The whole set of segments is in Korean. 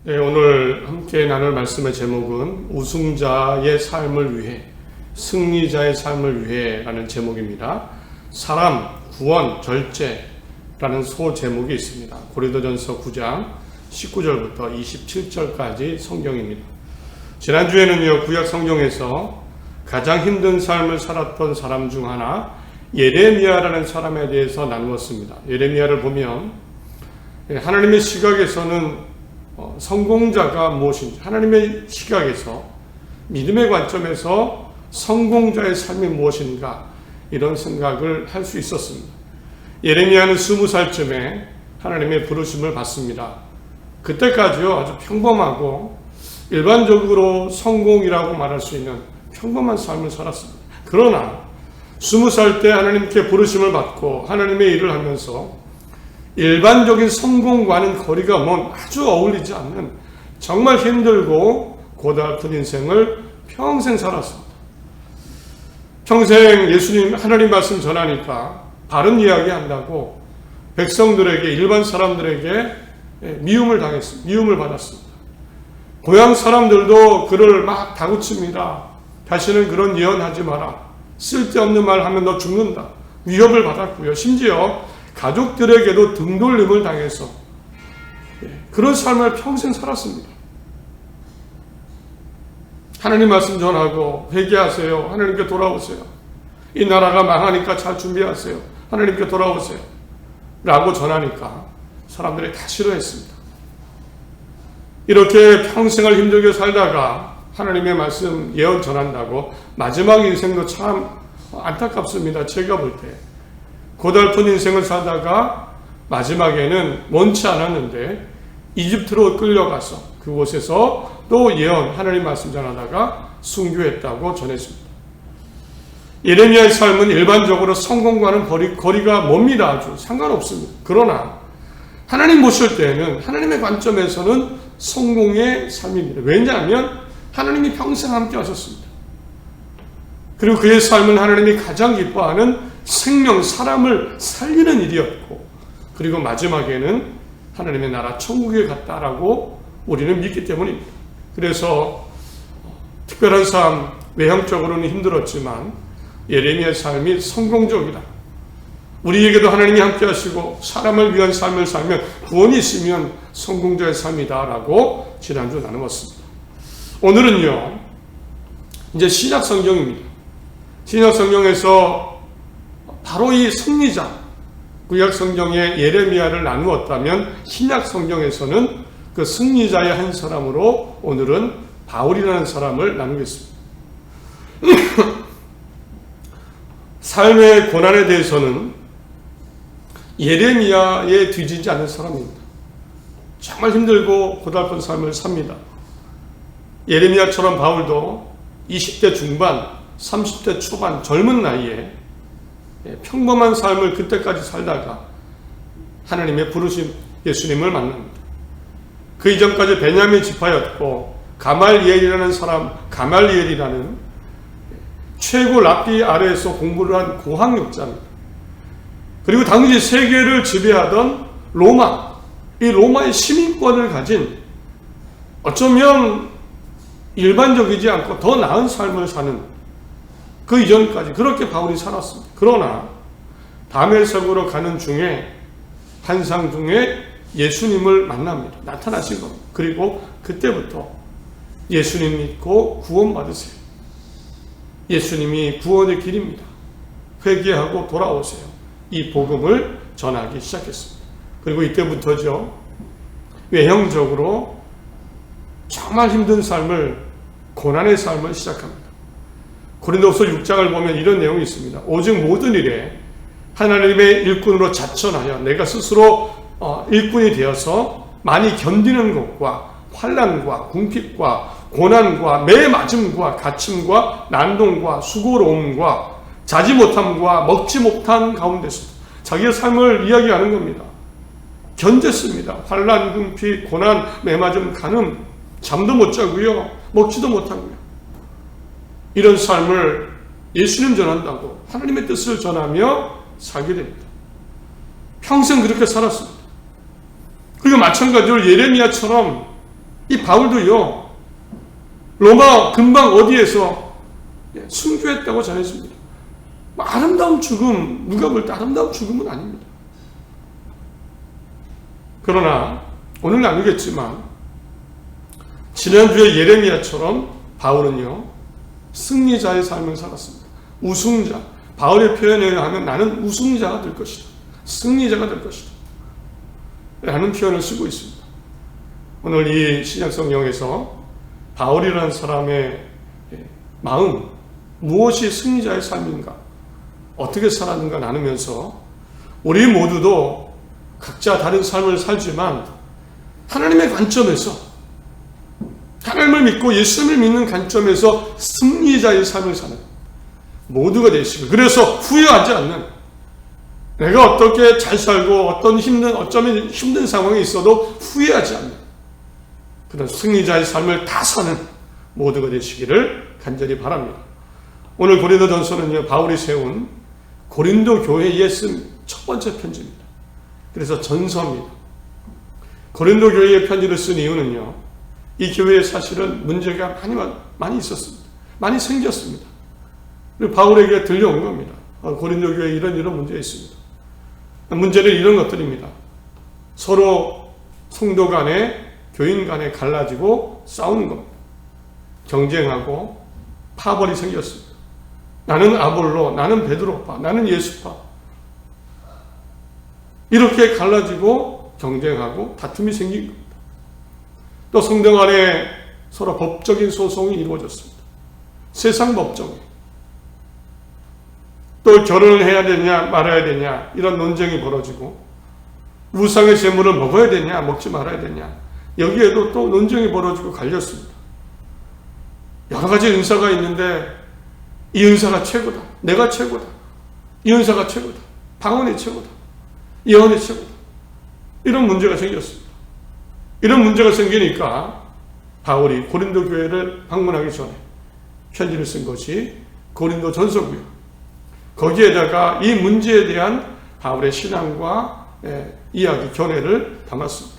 네, 오늘 함께 나눌 말씀의 제목은 우승자의 삶을 위해, 승리자의 삶을 위해 라는 제목입니다. 사람, 구원, 절제라는 소제목이 있습니다. 고린도전서 9장 19절부터 27절까지 성경입니다. 지난주에는요, 구약 성경에서 가장 힘든 삶을 살았던 사람 중 하나 예레미야라는 사람에 대해서 나누었습니다. 예레미야를 보면 하나님의 시각에서는 성공자가 무엇인지, 하나님의 시각에서 믿음의 관점에서 성공자의 삶이 무엇인가, 이런 생각을 할 수 있었습니다. 예레미야는 20살쯤에 하나님의 부르심을 받습니다. 그때까지요, 아주 평범하고 일반적으로 성공이라고 말할 수 있는 평범한 삶을 살았습니다. 그러나 20살 때 하나님께 부르심을 받고 하나님의 일을 하면서 일반적인 성공과는 거리가 먼, 아주 어울리지 않는 정말 힘들고 고달픈 인생을 평생 살았습니다. 평생 예수님 하나님 말씀 전하니까 바른 이야기 한다고 백성들에게, 일반 사람들에게 미움을 당했습니다. 미움을 받았습니다. 고향 사람들도 그를 막 다구칩니다. 다시는 그런 예언하지 마라. 쓸데없는 말 하면 너 죽는다. 위협을 받았고요. 심지어 가족들에게도 등돌림을 당해서 그런 삶을 평생 살았습니다. 하나님 말씀 전하고 회개하세요. 하나님께 돌아오세요. 이 나라가 망하니까 잘 준비하세요. 하나님께 돌아오세요. 라고 전하니까 사람들이 다 싫어했습니다. 이렇게 평생을 힘들게 살다가 하나님의 말씀 예언 전한다고 마지막 인생도 참 안타깝습니다. 제가 볼 때 고달픈 인생을 살다가 마지막에는 원치 않았는데 이집트로 끌려가서 그곳에서 또 예언, 하나님 말씀 전하다가 순교했다고 전했습니다. 예레미야의 삶은 일반적으로 성공과는 거리가 멉니다. 아주 상관없습니다. 그러나 하나님 보실 때에는, 하나님의 관점에서는 성공의 삶입니다. 왜냐하면 하나님이 평생 함께 하셨습니다. 그리고 그의 삶은 하나님이 가장 기뻐하는 생명, 사람을 살리는 일이었고, 그리고 마지막에는 하나님의 나라 천국에 갔다라고 우리는 믿기 때문입니다. 그래서 특별한 삶, 외형적으로는 힘들었지만 예레미야의 삶이 성공적이다. 우리에게도 하나님이 함께 하시고 사람을 위한 삶을 살면, 구원이 있으면 성공자의 삶이다라고 지난주 나누었습니다. 오늘은요, 이제 신약 성경입니다. 신약 성경에서 바로 이 승리자, 구약 성경의 예레미야를 나누었다면 신약 성경에서는 그 승리자의 한 사람으로 오늘은 바울이라는 사람을 나누겠습니다. 삶의 고난에 대해서는 예레미야에 뒤지지 않는 사람입니다. 정말 힘들고 고달픈 삶을 삽니다. 예레미야처럼 바울도 20대 중반, 30대 초반 젊은 나이에 평범한 삶을 그때까지 살다가 하나님의 부르심 예수님을 만납니다. 그 이전까지 베냐민 지파였고 가말리엘이라는 사람, 가말리엘이라는 최고 랍비 아래에서 공부를 한 고학력자입니다. 그리고 당시 세계를 지배하던 로마, 이 로마의 시민권을 가진, 어쩌면 일반적이지 않고 더 나은 삶을 사는, 그 이전까지 그렇게 바울이 살았습니다. 그러나 다메섹으로 가는 중에 환상 중에 예수님을 만납니다. 나타나신 겁니다. 그리고 그때부터 예수님 믿고 구원받으세요. 예수님이 구원의 길입니다. 회개하고 돌아오세요. 이 복음을 전하기 시작했습니다. 그리고 이때부터죠, 외형적으로 정말 힘든 삶을, 고난의 삶을 시작합니다. 고린도후서 6장을 보면 이런 내용이 있습니다. 오직 모든 일에 하나님의 일꾼으로 자천하여 내가 스스로 일꾼이 되어서 많이 견디는 것과 환난과 궁핍과 고난과 매 맞음과 갇힘과 난동과 수고로움과 자지 못함과 먹지 못한 가운데서 자기의 삶을 이야기하는 겁니다. 견뎠습니다. 환난, 궁핍, 고난, 매 맞음, 간음, 잠도 못 자고요, 먹지도 못하고요. 이런 삶을 예수님 전한다고 하나님의 뜻을 전하며 살게 됩니다. 평생 그렇게 살았습니다. 그리고 마찬가지로 예레미야처럼 이 바울도요, 로마 근방 어디에서 순교했다고 전했습니다. 아름다운 죽음, 누가 볼 때 아름다운 죽음은 아닙니다. 그러나 오늘 나누겠지만 지난주에 예레미야처럼 바울은요, 승리자의 삶을 살았습니다. 우승자. 바울의 표현에 의하면 나는 우승자가 될 것이다. 승리자가 될 것이다. 라는 표현을 쓰고 있습니다. 오늘 이 신약성경에서 바울이라는 사람의 마음, 무엇이 승리자의 삶인가, 어떻게 살았는가 나누면서 우리 모두도 각자 다른 삶을 살지만 하나님의 관점에서, 하나님을 믿고 예수님을 믿는 관점에서 승리자의 삶을 사는 모두가 되시고, 그래서 후회하지 않는, 내가 어떻게 잘 살고 어쩌면 힘든 상황에 있어도 후회하지 않는 그런 승리자의 삶을 다 사는 모두가 되시기를 간절히 바랍니다. 오늘 고린도전서는요, 바울이 세운 고린도 교회에 쓴 첫 번째 편지입니다. 그래서 전서입니다. 고린도 교회에 편지를 쓴 이유는요, 이 교회에 사실은 문제가 많이 있었습니다. 많이 생겼습니다. 그리고 바울에게 들려온 겁니다. 고린도 교회에 이런 문제가 있습니다. 문제는 이런 것들입니다. 서로 성도 간에, 교인 간에 갈라지고 싸우는 겁니다. 경쟁하고 파벌이 생겼습니다. 나는 아볼로, 나는 베드로파, 나는 예수파. 이렇게 갈라지고 경쟁하고 다툼이 생긴 겁니다. 또 성도 간에 서로 법적인 소송이 이루어졌습니다. 세상 법정에. 또 결혼을 해야 되냐 말아야 되냐 이런 논쟁이 벌어지고, 우상의 제물을 먹어야 되냐 먹지 말아야 되냐, 여기에도 또 논쟁이 벌어지고 갈렸습니다. 여러 가지 은사가 있는데 이 은사가 최고다, 내가 최고다, 이 은사가 최고다, 방언이 최고다, 예언이 최고다, 이런 문제가 생겼습니다. 이런 문제가 생기니까 바울이 고린도 교회를 방문하기 전에 편지를 쓴 것이 고린도 전서고요. 거기에다가 이 문제에 대한 바울의 신앙과 이야기, 견해를 담았습니다.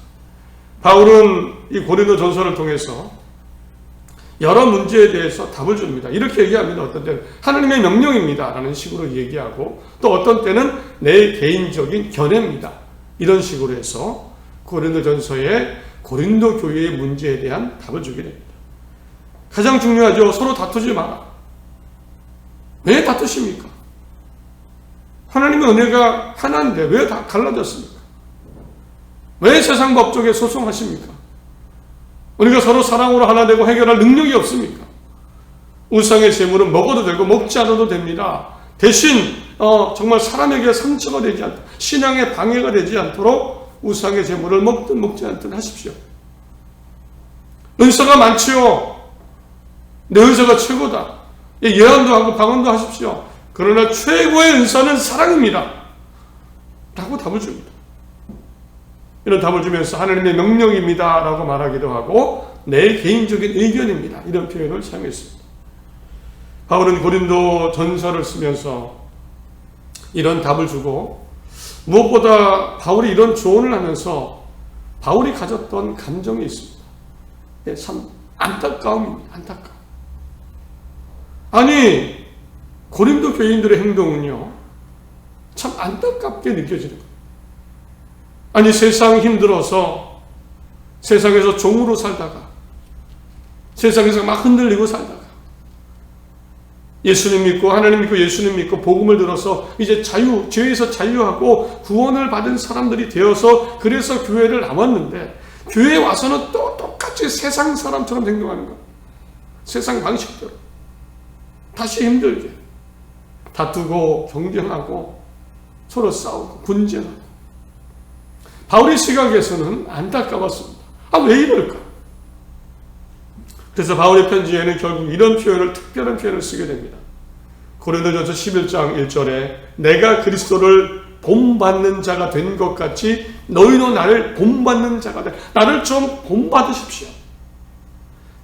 바울은 이 고린도 전서를 통해서 여러 문제에 대해서 답을 줍니다. 이렇게 얘기합니다. 어떤 때는 하나님의 명령입니다 라는 식으로 얘기하고, 또 어떤 때는 내 개인적인 견해입니다, 이런 식으로 해서 고린도 전서에 고린도 교회의 문제에 대한 답을 주게 됩니다. 가장 중요하죠. 서로 다투지 마라. 왜 다투십니까? 하나님의 은혜가 하나인데 왜 다 갈라졌습니까? 왜 세상 법적에 소송하십니까? 우리가 서로 사랑으로 하나 되고 해결할 능력이 없습니까? 우상의 제물은 먹어도 되고 먹지 않아도 됩니다. 대신 정말 사람에게 상처가 되지 않도록, 신앙에 방해가 되지 않도록 우상의 제물을 먹든 먹지 않든 하십시오. 은사가 많지요. 내 은사가 최고다. 예언도 하고 방언도 하십시오. 그러나 최고의 은사는 사랑입니다 라고 답을 줍니다. 이런 답을 주면서 하나님의 명령입니다 라고 말하기도 하고, 내 개인적인 의견입니다, 이런 표현을 사용했습니다. 바울은 고린도 전서를 쓰면서 이런 답을 주고, 무엇보다 바울이 이런 조언을 하면서 바울이 가졌던 감정이 있습니다. 참 안타까움입니다. 안타까움. 아니, 고린도 교인들의 행동은요, 참 안타깝게 느껴지는 거예요. 아니, 세상 힘들어서 세상에서 종으로 살다가, 세상에서 막 흔들리고 살다가, 예수님 믿고, 하나님 믿고, 예수님 믿고, 복음을 들어서 이제 죄에서 자유하고 구원을 받은 사람들이 되어서, 그래서 교회를 나왔는데, 교회에 와서는 또 똑같이 세상 사람처럼 행동하는 거예요. 세상 방식대로. 다시 힘들게. 다투고, 경쟁하고, 서로 싸우고, 분쟁하고. 바울의 시각에서는 안타까웠습니다. 왜 이럴까? 그래서 바울의 편지에는 결국 이런 표현을, 특별한 표현을 쓰게 됩니다. 고린도전서 11장 1절에 내가 그리스도를 본받는 자가 된 것 같이 너희도 나를 본받는 자가 돼. 나를 좀 본받으십시오.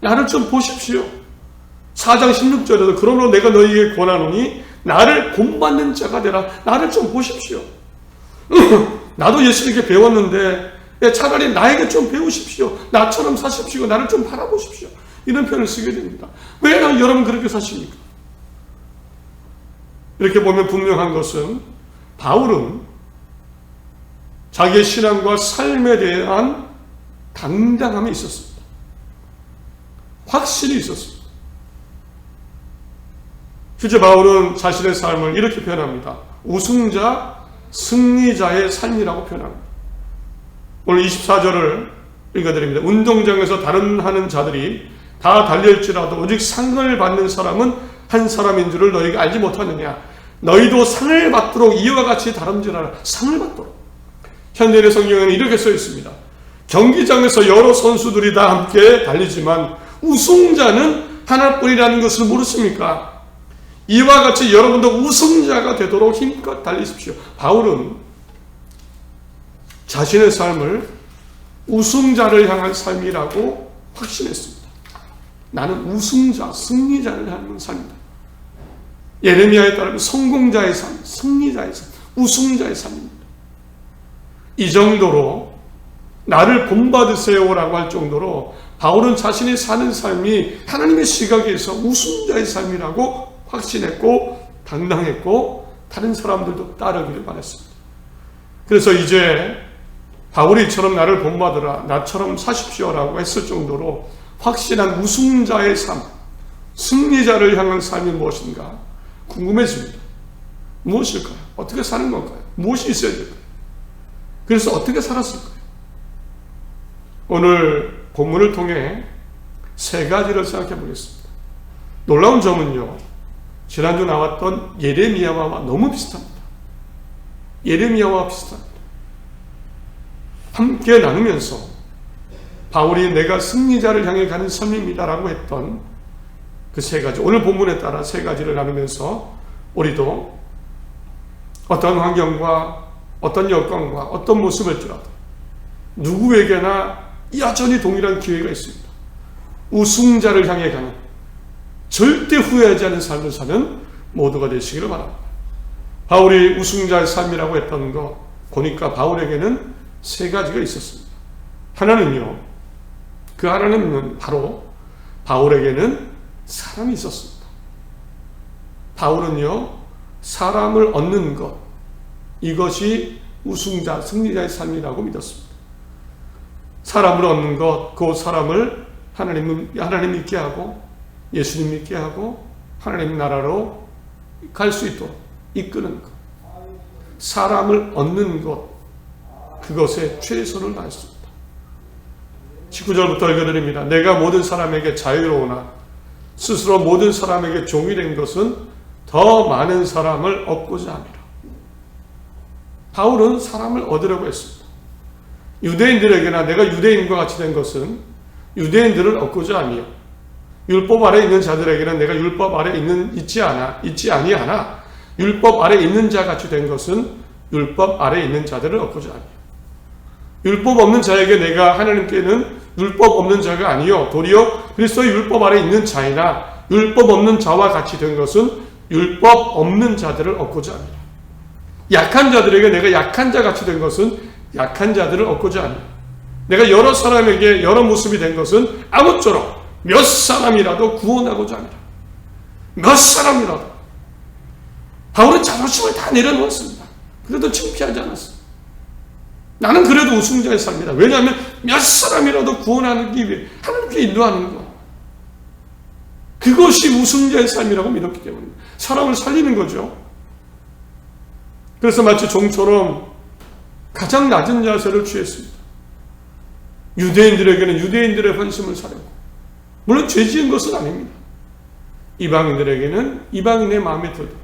나를 좀 보십시오. 4장 16절에도 그러므로 내가 너희에게 권하노니 나를 본받는 자가 되라. 나를 좀 보십시오. 나도 예수님께 배웠는데 차라리 나에게 좀 배우십시오. 나처럼 사십시오. 나를 좀 바라보십시오. 이런 표현을 쓰게 됩니다. 왜 여러분 그렇게 사십니까? 이렇게 보면 분명한 것은 바울은 자기의 신앙과 삶에 대한 당당함이 있었습니다. 확실히 있었습니다. 실제 바울은 자신의 삶을 이렇게 표현합니다. 우승자, 승리자의 삶이라고 표현합니다. 오늘 24절을 읽어드립니다. 운동장에서 달음하는 자들이 다 달릴지라도 오직 상을 받는 사람은 한 사람인 줄을 너희가 알지 못하느냐. 너희도 상을 받도록 이와 같이 다름질하라. 상을 받도록. 현대인의 성경에는 이렇게 써 있습니다. 경기장에서 여러 선수들이 다 함께 달리지만 우승자는 하나뿐이라는 것을 모르십니까? 이와 같이 여러분도 우승자가 되도록 힘껏 달리십시오. 바울은 자신의 삶을 우승자를 향한 삶이라고 확신했습니다. 나는 우승자, 승리자를 향한 삶이다. 예레미야에 따르면 성공자의 삶, 승리자의 삶, 우승자의 삶입니다. 이 정도로 나를 본받으세요라고 할 정도로 바울은 자신이 사는 삶이 하나님의 시각에서 우승자의 삶이라고 확신했고 당당했고 다른 사람들도 따르기를 바랬습니다. 그래서 이제 바울이 이처럼 나를 본받으라, 나처럼 사십시오라고 했을 정도로 확신한 우승자의 삶, 승리자를 향한 삶이 무엇인가 궁금해집니다. 무엇일까요? 어떻게 사는 건가요? 무엇이 있어야 될까요? 그래서 어떻게 살았을까요? 오늘 본문을 통해 세 가지를 생각해 보겠습니다. 놀라운 점은요, 지난주 나왔던 예레미야와 너무 비슷합니다. 예레미야와 비슷합니다. 함께 나누면서 바울이 내가 승리자를 향해 가는 삶입니다라고 했던 그 세 가지, 오늘 본문에 따라 세 가지를 나누면서 우리도 어떤 환경과 어떤 여건과 어떤 모습일지라도 누구에게나 여전히 동일한 기회가 있습니다. 우승자를 향해 가는, 절대 후회하지 않은 삶을 사는 모두가 되시기를 바랍니다. 바울이 우승자의 삶이라고 했던 거 보니까 바울에게는 세 가지가 있었습니다. 하나는요, 그 하나는 바로 바울에게는 사람이 있었습니다. 바울은요, 사람을 얻는 것, 이것이 우승자, 승리자의 삶이라고 믿었습니다. 사람을 얻는 것, 그 사람을 하나님 믿게 하고 예수님 믿게 하고 하나님 나라로 갈 수 있도록 이끄는 것, 사람을 얻는 것, 그것에 최선을 다했습니다. 19절부터 읽어드립니다. 내가 모든 사람에게 자유로우나 스스로 모든 사람에게 종이 된 것은 더 많은 사람을 얻고자 함이라. 바울은 사람을 얻으려고 했습니다. 유대인들에게나 내가 유대인과 같이 된 것은 유대인들을 얻고자 함이요, 율법 아래 있는 자들에게는 내가 율법 아래 있지 아니하나 율법 아래 있는 자 같이 된 것은 율법 아래 있는 자들을 얻고자 함이요, 율법 없는 자에게 내가 하나님께는 율법 없는 자가 아니요 도리어 그리스도의 율법 아래 있는 자이나 율법 없는 자와 같이 된 것은 율법 없는 자들을 얻고자 합니다. 약한 자들에게 내가 약한 자 같이 된 것은 약한 자들을 얻고자 합니다. 내가 여러 사람에게 여러 모습이 된 것은 아무쪼록 몇 사람이라도 구원하고자 합니다. 몇 사람이라도. 바울은 자존심을 다 내려놓았습니다. 그래도 창피하지 않았습니다. 나는 그래도 우승자의 삶이다. 왜냐하면 몇 사람이라도 구원하기 위해 하나님께 인도하는 것, 그것이 우승자의 삶이라고 믿었기 때문입니다. 사람을 살리는 거죠. 그래서 마치 종처럼 가장 낮은 자세를 취했습니다. 유대인들에게는 유대인들의 환심을 사려고, 물론 죄 지은 것은 아닙니다. 이방인들에게는 이방인의 마음에 들도록,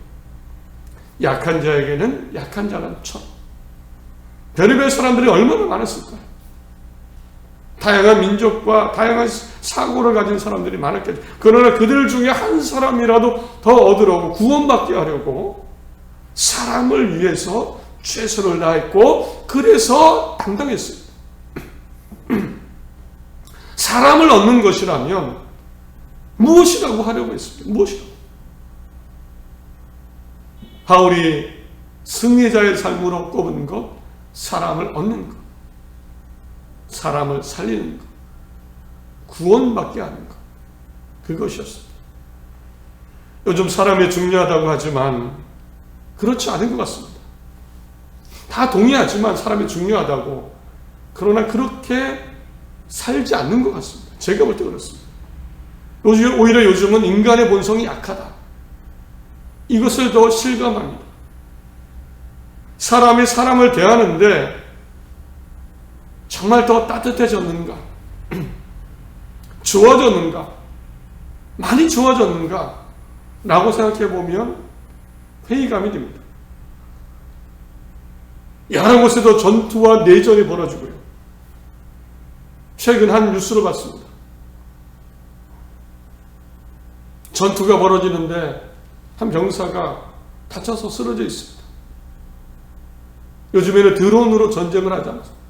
약한 자에게는 약한 자라는 척, 별의별 사람들이 얼마나 많았을까요? 다양한 민족과 다양한 사고를 가진 사람들이 많았겠죠. 그러나 그들 중에 한 사람이라도 더 얻으려고, 구원받게 하려고 사람을 위해서 최선을 다했고, 그래서 당당했습니다. 사람을 얻는 것이라면 무엇이라고 하려고 했습니까? 무엇이라고? 바울이 승리자의 삶으로 꼽은 것, 사람을 얻는 것. 사람을 살리는 것, 구원받게 하는 것, 그것이었습니다. 요즘 사람이 중요하다고 하지만 그렇지 않은 것 같습니다. 다 동의하지만 사람이 중요하다고, 그러나 그렇게 살지 않는 것 같습니다. 제가 볼 때 그렇습니다. 오히려 요즘은 인간의 본성이 약하다, 이것을 더 실감합니다. 사람이 사람을 대하는데 정말 더 따뜻해졌는가? 좋아졌는가? 많이 좋아졌는가? 라고 생각해 보면 회의감이 듭니다. 여러 곳에도 전투와 내전이 벌어지고요. 최근 한 뉴스를 봤습니다. 전투가 벌어지는데 한 병사가 다쳐서 쓰러져 있습니다. 요즘에는 드론으로 전쟁을 하지 않습니까?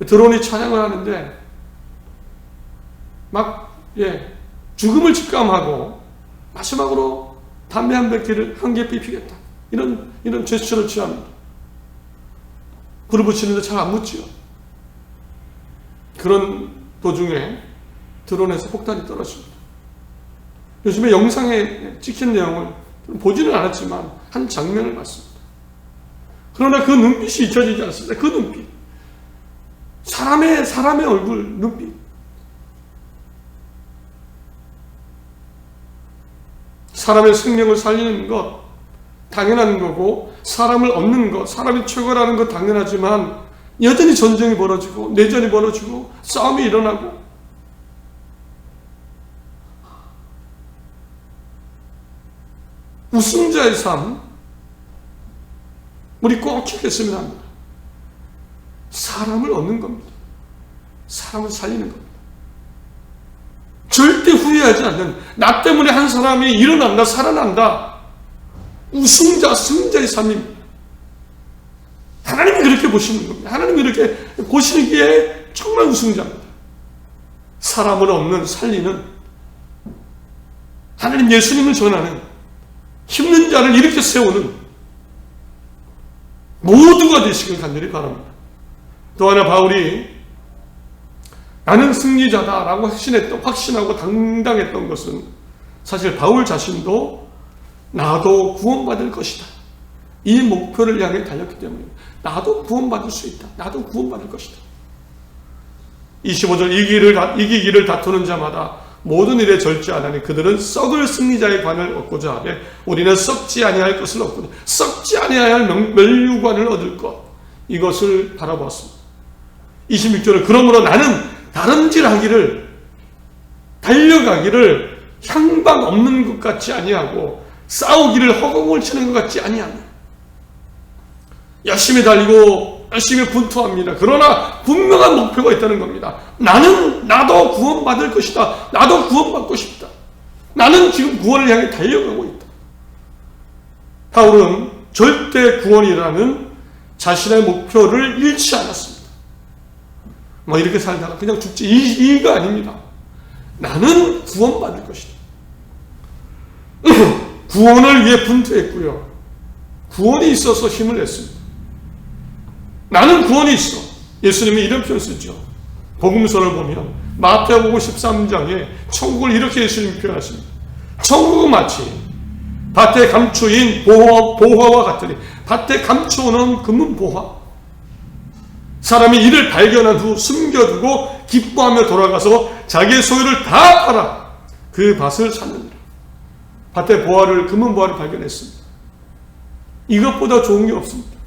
드론이 찬양을 하는데 죽음을 직감하고 마지막으로 담배 한 개 피우겠다, 이런 제스처를 취합니다. 불을 붙이는데 잘 안 붙지요. 그런 도중에 드론에서 폭탄이 떨어집니다. 요즘에 영상에 찍힌 내용을 보지는 않았지만 한 장면을 봤습니다. 그러나 그 눈빛이 잊혀지지 않습니다. 그 눈빛, 사람의 얼굴, 눈빛. 사람의 생명을 살리는 것 당연한 거고, 사람을 얻는 것, 사람이 최고라는 것 당연하지만 여전히 전쟁이 벌어지고 내전이 벌어지고 싸움이 일어나고, 우승자의 삶, 우리 꼭 지켰으면 합니다. 사람을 얻는 겁니다. 사람을 살리는 겁니다. 절대 후회하지 않는, 나 때문에 한 사람이 일어난다, 살아난다, 우승자, 승자의 삶입니다. 하나님이 그렇게 보시는 겁니다. 하나님이 그렇게 보시기에 정말 우승자입니다. 사람을 얻는, 살리는, 하나님 예수님을 전하는, 힘든 자를 이렇게 세우는 모두가 되시길 간절히 바랍니다. 또 하나, 바울이 나는 승리자다라고 확신하고 당당했던 것은 사실 바울 자신도 나도 구원받을 것이다, 이 목표를 향해 달렸기 때문입니다. 나도 구원받을 수 있다, 나도 구원받을 것이다. 25절, 이기기를 다투는 자마다 모든 일에 절제하나니 그들은 썩을 승리자의 관을 얻고자 하되 우리는 썩지 아니할 것을 얻고자, 썩지 아니할 멸류관을 얻을 것, 이것을 바라보았습니다. 26절은 그러므로 나는 다름질하기를, 달려가기를 향방 없는 것 같지 아니하고 싸우기를 허공을 치는 것 같지 아니하며 열심히 달리고 열심히 분투합니다. 그러나 분명한 목표가 있다는 겁니다. 나도 구원받을 것이다, 나도 구원받고 싶다, 나는 지금 구원을 향해 달려가고 있다. 바울은 절대 구원이라는 자신의 목표를 잃지 않았습니다. 이렇게 살다가 그냥 죽지, 이가 아닙니다. 나는 구원받을 것이다. 구원을 위해 분투했고요, 구원이 있어서 힘을 냈습니다. 나는 구원이 있어. 예수님이 이런 표현 쓰죠. 복음서를 보면 마태복음 13장에 천국을 이렇게 예수님이 표현하십니다. 천국은 마치 밭에 감추인 보화와 같으니, 밭에 감추어놓은 금은 보화, 사람이 이를 발견한 후 숨겨두고 기뻐하며 돌아가서 자기의 소유를 다 팔아 그 밭을 샀느니라. 밭에 금은 보화를 발견했습니다. 이것보다 좋은 게 없습니다.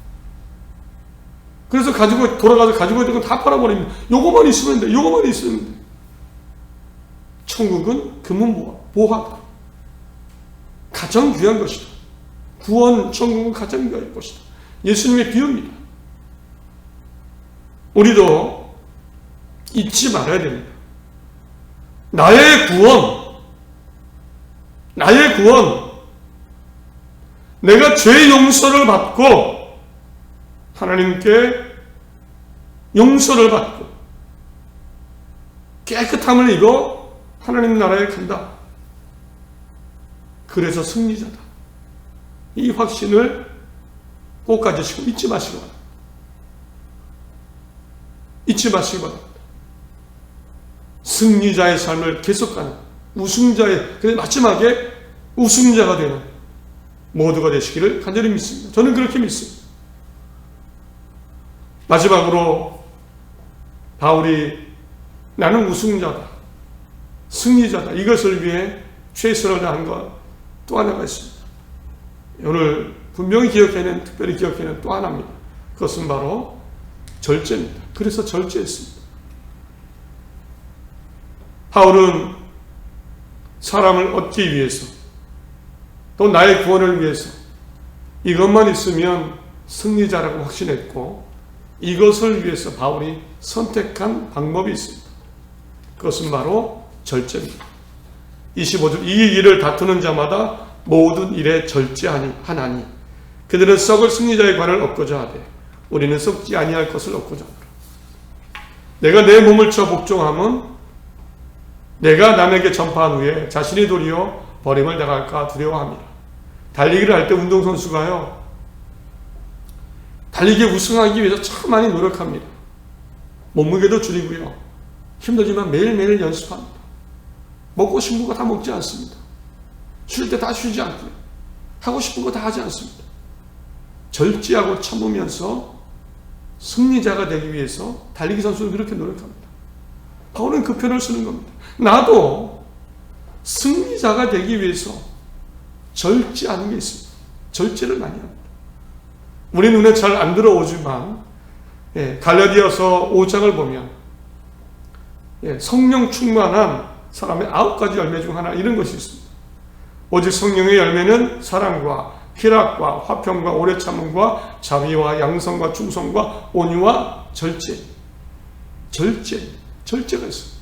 그래서 돌아가서 가지고 있는 건 다 팔아버립니다. 요거만 있으면 돼, 요거만 있으면 돼. 천국은 금은 보화다. 가장 귀한 것이다. 구원, 천국은 가장 귀한 것이다. 예수님의 비유입니다. 우리도 잊지 말아야 됩니다. 나의 구원, 내가 죄 용서를 받고 하나님께 용서를 받고 깨끗함을 입어 하나님 나라에 간다. 그래서 승리자다. 이 확신을 꼭 가지시고 잊지 마시기 바랍니다. 잊지 마시기 바랍니다. 승리자의 삶을 계속하는 우승자의, 그래서 마지막에 우승자가 되는 모두가 되시기를 간절히 믿습니다. 저는 그렇게 믿습니다. 마지막으로 바울이 나는 우승자다, 승리자다, 이것을 위해 최선을 다한 것 또 하나가 있습니다. 오늘 분명히 기억해낸, 특별히 기억해낸 또 하나입니다. 그것은 바로 절제입니다. 그래서 절제했습니다. 바울은 사람을 얻기 위해서, 또 나의 구원을 위해서 이것만 있으면 승리자라고 확신했고, 이것을 위해서 바울이 선택한 방법이 있습니다. 그것은 바로 절제입니다. 25절, 이 일을 다투는 자마다 모든 일에 절제하나니 그들은 썩을 승리자의 관을 얻고자 하되 우리는 썩지 아니할 것을 얻고자 하노라. 내가 내 몸을 쳐 복종함은 내가 남에게 전파한 후에 자신이 도리어 버림을 당할까 두려워합니다. 달리기를 할 때 운동선수가요, 달리기에 우승하기 위해서 참 많이 노력합니다. 몸무게도 줄이고요, 힘들지만 매일매일 연습합니다. 먹고 싶은 거 다 먹지 않습니다. 쉴 때 다 쉬지 않고요, 하고 싶은 거 다 하지 않습니다. 절제하고 참으면서 승리자가 되기 위해서 달리기 선수는 그렇게 노력합니다. 바울은 그 표현을 쓰는 겁니다. 나도 승리자가 되기 위해서 절제하는 게 있습니다. 절제를 많이 합니다. 우리 눈에 잘 안 들어오지만 갈라디아서 5장을 보면 성령 충만한 사람의 9가지 열매 중 하나, 이런 것이 있습니다. 오직 성령의 열매는 사랑과 희락과 화평과 오래 참음과 자비와 양성과 충성과 온유와 절제가 있습니다.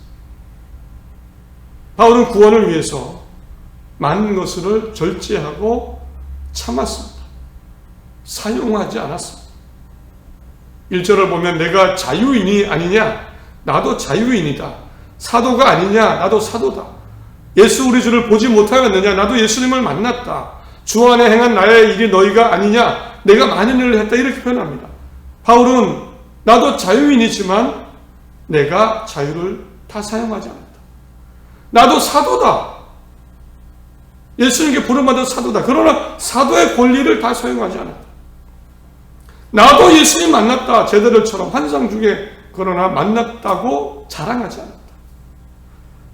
바울은 구원을 위해서 많은 것을 절제하고 참았습니다. 사용하지 않았습니다. 1절을 보면 내가 자유인이 아니냐, 나도 자유인이다. 사도가 아니냐, 나도 사도다. 예수 우리 주를 보지 못하였느냐, 나도 예수님을 만났다. 주 안에 행한 나의 일이 너희가 아니냐, 내가 많은 일을 했다. 이렇게 표현합니다. 바울은 나도 자유인이지만 내가 자유를 다 사용하지 않았다. 나도 사도다. 예수님께 부름받은 사도다. 그러나 사도의 권리를 다 사용하지 않았다. 나도 예수님 만났다. 제자들처럼 환상 중에, 그러나 만났다고 자랑하지 않았다.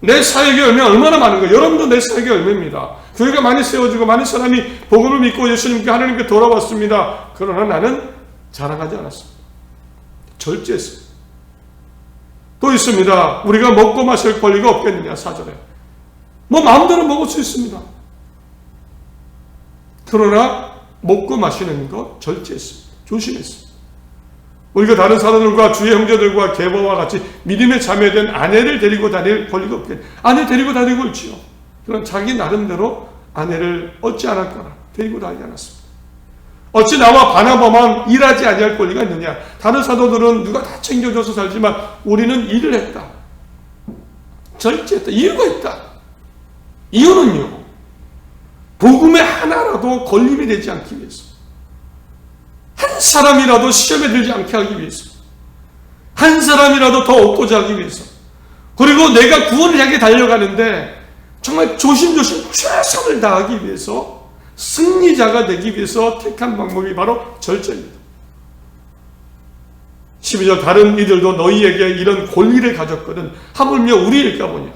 내 사역의 열매가 얼마나 많은가. 여러분도 내 사역의 열매입니다. 교회가 많이 세워지고 많은 사람이 복음을 믿고 예수님께 하나님께 돌아왔습니다. 그러나 나는 자랑하지 않았습니다. 절제했습니다. 또 있습니다. 우리가 먹고 마실 권리가 없겠느냐, 4절에. 마음대로 먹을 수 있습니다. 그러나 먹고 마시는 것 절제했습니다. 조심했습니다. 우리가 다른 사람들과 주의 형제들과 계보와 같이 믿음에 자매된 아내를 데리고 다닐 권리가 없겠. 아내 데리고 다니고 있지요. 그런 자기 나름대로 아내를 얻지 않았거나 데리고 다니지 않았습니다. 어찌 나와 바나바만 일하지 아니할 권리가 있느냐. 다른 사도들은 누가 다 챙겨줘서 살지만 우리는 일을 했다. 절제했다. 이유가 있다. 이유는요, 복음의 하나라도 걸림이 되지 않기 위해서, 한 사람이라도 시험에 들지 않게 하기 위해서, 한 사람이라도 더 얻고자 하기 위해서, 그리고 내가 구원을 향해 달려가는데 정말 조심조심 최선을 다하기 위해서, 승리자가 되기 위해서 택한 방법이 바로 절제입니다. 12절, 다른 이들도 너희에게 이런 권리를 가졌거든 하물며 우리일까 보냐.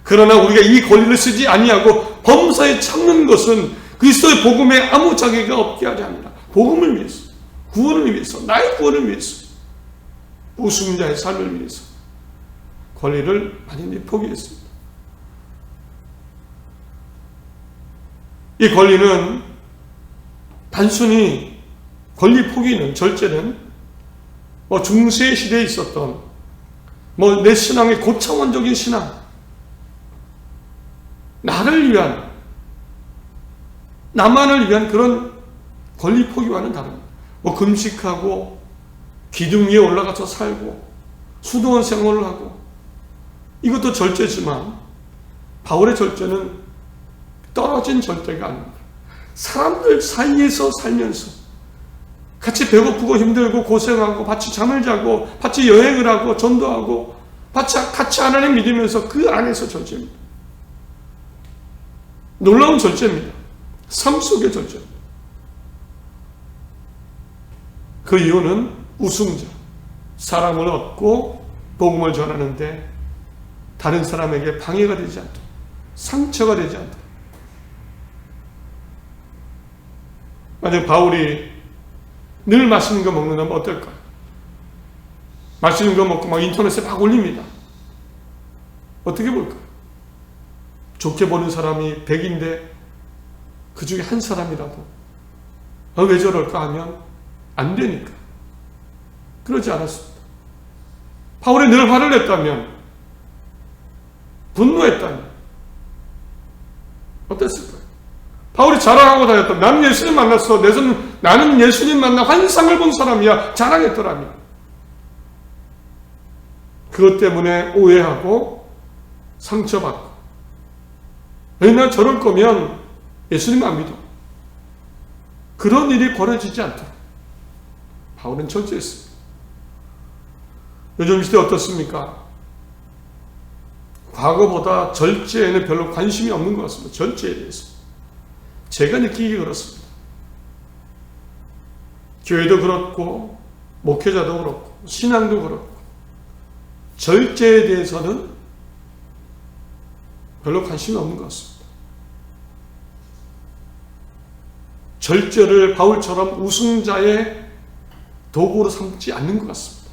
그러나 우리가 이 권리를 쓰지 아니하고 범사에 참는 것은 그리스도의 복음에 아무 자격이 없게 하지 않는다. 복음을 위해서, 구원을 위해서, 나의 구원을 위해서, 우승자의 삶을 위해서 권리를 많이 포기했습니다. 이 권리는 단순히 권리 포기는, 절제는 중세 시대에 있었던 내 신앙의 고차원적인 신앙, 나를 위한, 나만을 위한 그런 권리 포기와는 다릅니다. 금식하고 기둥 위에 올라가서 살고 수도원 생활을 하고, 이것도 절제지만 바울의 절제는 떨어진 절제가 아닙니다. 사람들 사이에서 살면서 같이 배고프고 힘들고 고생하고 같이 잠을 자고 같이 여행을 하고 전도하고 같이 하나님 믿으면서 그 안에서 절제입니다. 놀라운 절제입니다. 삶 속의 절제입니다. 그 이유는 우승자, 사람을 얻고 복음을 전하는데 다른 사람에게 방해가 되지 않도록, 상처가 되지 않도록. 만약 바울이 늘 맛있는 거 먹는다면 어떨까요? 맛있는 거 먹고 막 인터넷에 막 올립니다. 어떻게 볼까요? 좋게 보는 사람이 100인데 그 중에 한 사람이라도 왜 저럴까 하면 안 되니까. 그러지 않았습니다. 바울이 늘 화를 냈다면, 분노했다면 어땠을까요? 바울이 자랑하고 다녔다. 나는 예수님 만났어. 나는 예수님 만나 환상을 본 사람이야. 자랑했더라면 그것 때문에 오해하고 상처받고, 왜냐 저럴 거면 예수님 안 믿어. 그런 일이 벌어지지 않도록 바울은 절제했습니다. 요즘 시대 어떻습니까? 과거보다 절제에는 별로 관심이 없는 것 같습니다. 절제에 대해서. 제가 느끼기 그렇습니다. 교회도 그렇고 목회자도 그렇고 신앙도 그렇고 절제에 대해서는 별로 관심이 없는 것 같습니다. 절제를 바울처럼 우승자의 도구로 삼지 않는 것 같습니다.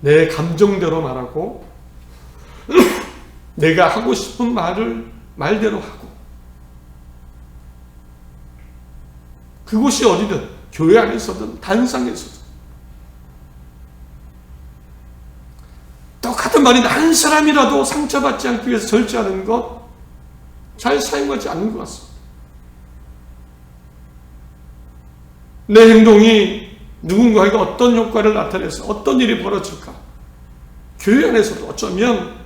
내 감정대로 말하고 내가 하고 싶은 말을 말대로 하고, 그곳이 어디든 교회 안에서든 단상에서든 똑같은 말이 한 사람이라도 상처받지 않기 위해서 절제하는 것 잘 사용하지 않는 것 같습니다. 내 행동이 누군가에게 어떤 효과를 나타내서 어떤 일이 벌어질까? 교회 안에서도 어쩌면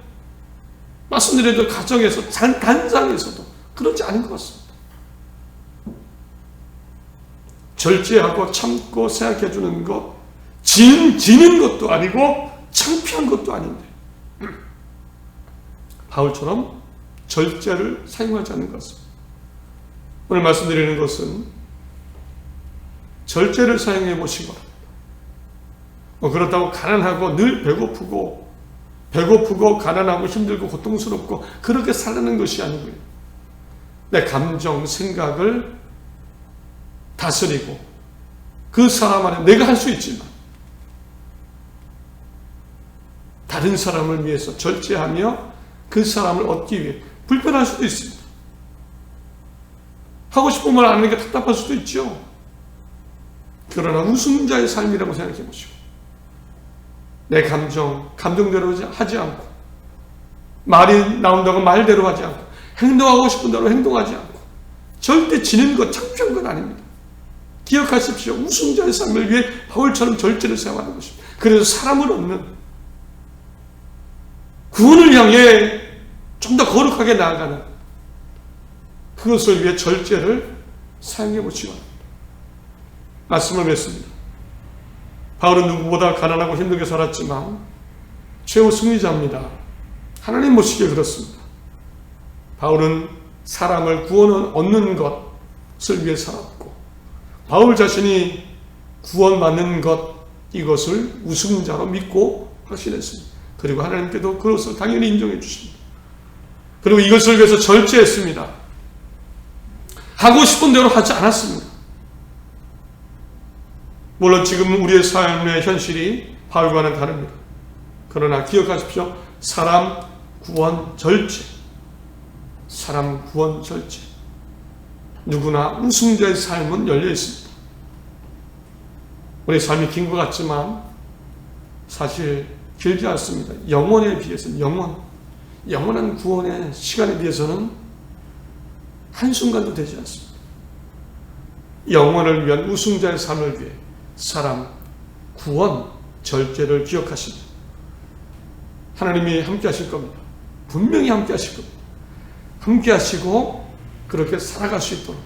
말씀드린 가정에서 단상에서도 그렇지 않은 것 같습니다. 절제하고 참고 생각해 주는 것, 지는 것도 아니고 창피한 것도 아닌데 바울처럼 절제를 사용하지 않는 것 같습니다. 오늘 말씀드리는 것은 절제를 사용해 보시기 바랍니다. 그렇다고 가난하고 늘 배고프고 가난하고 힘들고 고통스럽고 그렇게 살라는 것이 아니고요. 내 감정, 생각을 다스리고 그 사람 안에 내가 할 수 있지만 다른 사람을 위해서 절제하며 그 사람을 얻기 위해 불편할 수도 있습니다. 하고 싶은 말 안 하는 게 답답할 수도 있죠. 그러나 우승자의 삶이라고 생각해 보시고 내 감정대로 하지 않고, 말이 나온다고 말대로 하지 않고, 행동하고 싶은 대로 행동하지 않고, 절대 지는 것, 창피한 건 아닙니다. 기억하십시오. 우승자의 삶을 위해 바울처럼 절제를 사용하는 것입니다. 그래서 사람을 얻는, 구원을 향해 좀 더 거룩하게 나아가는, 그것을 위해 절제를 사용해 보시기 바랍니다. 말씀을 맺습니다. 바울은 누구보다 가난하고 힘들게 살았지만 최후 승리자입니다. 하나님 보시기에 그렇습니다. 바울은 사람을 구원 얻는 것을 위해 살았고, 바울 자신이 구원받는 것, 이것을 우승자로 믿고 확신했습니다. 그리고 하나님께도 그것을 당연히 인정해 주십니다. 그리고 이것을 위해서 절제했습니다. 하고 싶은 대로 하지 않았습니다. 물론 지금 우리의 삶의 현실이 바울과는 다릅니다. 그러나 기억하십시오. 사람 구원 절제. 누구나 우승자의 삶은 열려 있습니다. 우리의 삶이 긴 것 같지만 사실 길지 않습니다. 영원에 비해서는, 영원한 구원의 시간에 비해서는 한순간도 되지 않습니다. 영원을 위한 우승자의 삶을 위해 사람 구원 절제를 기억하십니다. 하나님이 함께 하실 겁니다. 분명히 함께 하실 겁니다. 함께 하시고 그렇게 살아갈 수 있도록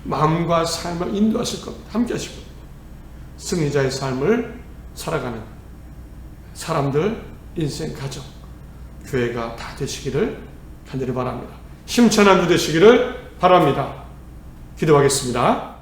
마음과 삶을 인도하실 겁니다. 함께 하실 겁니다. 승리자의 삶을 살아가는 사람들, 인생, 가정, 교회가 다 되시기를 간절히 바랍니다. 힘찬 한 주 되시기를 바랍니다. 기도하겠습니다.